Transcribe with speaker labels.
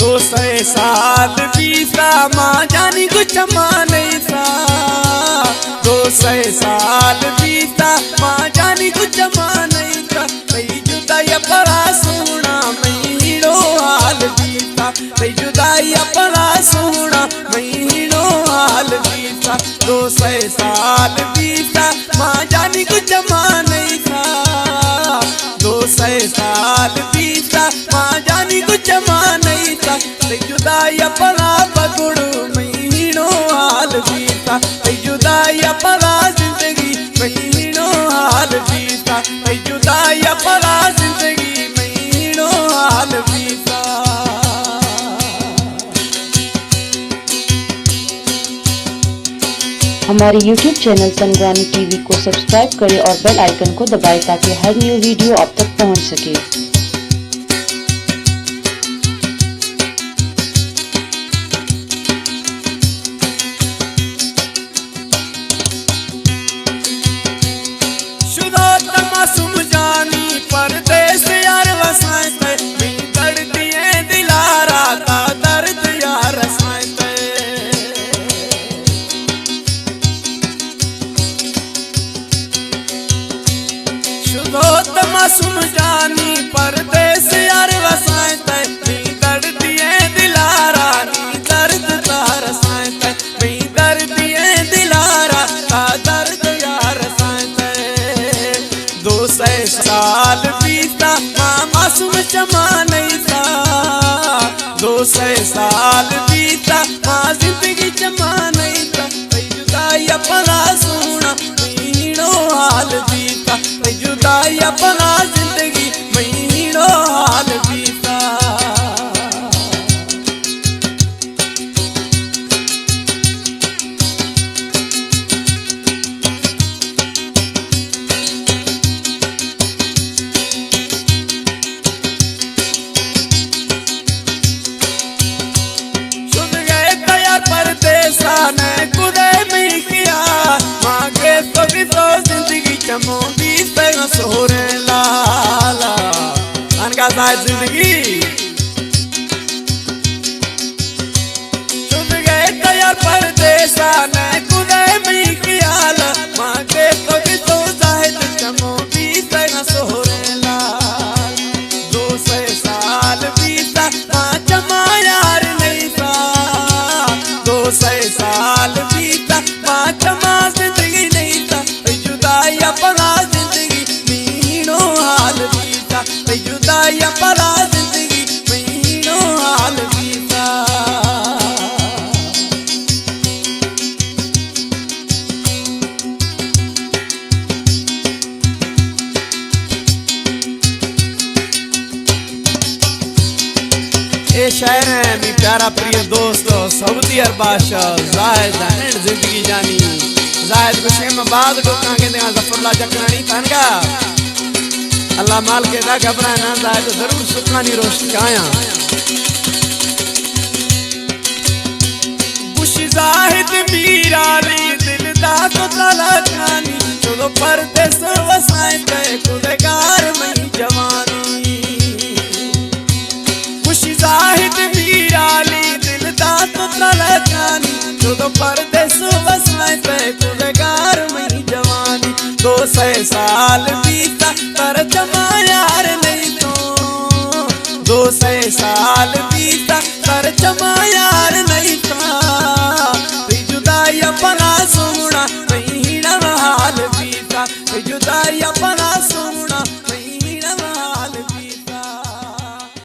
Speaker 1: 200 साल बीता माँ जानी कुछ माने सा। 200 साल बीता माँ जानी कुछ माने सा। कई जुदाई परा सोना महीनों हाल बीता। कई जुदाई परा सोना महीनों हाल बीता। 200 साल बीता माँ जानी कुछ माने सा। 200 साल बीता माँ जानी कुछ माने सा। जुदाई परा पगड़ू महीनों हाल बीता। जुदाई परा जिंदगी महीनों हाल बीता। जुदाई परा जिंदगी महीनों हाल बीता।
Speaker 2: हमारे YouTube चैनल संग्रामी टीवी को सब्सक्राइब करें और बेल आइकन को दबाएं ताकि हर न्यू वीडियो आप तक पहुंच सके।
Speaker 1: मासूम जानी परदेस यार वसाते दर्द दिए दिलारा का दर्द यार वसाते। शुद्धोत मासूम जानी परदेस यार वसाते दर्द दिए दिलारा दर्द तार वसाते। दर्द दिए दिलारा का दर्द यार वसाते। 200 साल बीता माँ मासूम जमाने सा। 200 साल बीता माँ जिंदगी जमाने सा। जुदाई परा सोना महीनों हाल बीता। जुदाई परा जिंदगी महीनों हाल बीता। परदेसा ने कुदे में किया मांगे तो भी तो जिंदगी चमो भी सोरे लाला अनका साथ जिंदगी छुप गए तो यार परदेसा ने कुदे में किया मांगे तो भी तो जाहिद चमो भी सोरे लाल। 200 साल बीता माँ चमा यार नहीं सा। 200 साल बीता माँ चमा जिंदगी नहीं था। जुदाई परा जिंदगी महीनों हाल बीता। जुदाई परा जिंदगी महीनों हाल बीता। ये शायर है मेरी प्यारा प्रिय दोस्त सऊदी अरब बादशाह जाहिद एंड जिंदगी जानी जाहिद को शेम बाद डोका के देगा जफरला चकरानी तनका अल्लाह माल के दा घबरा ना जाहिद जरूर सुखानी रोशनी आया। खुशी जाहिद मीराली दिल दा तो तला खानी चलो परदेस वसाए गए कुलगार मई जवानी। जाहिद मीराली दिल दा तो तलकानी जो परदेस वसाते कुलगार मई जवानी। 200 साल बीता कर जमा यार नहीं तो। 200 साल बीता कर जमा यार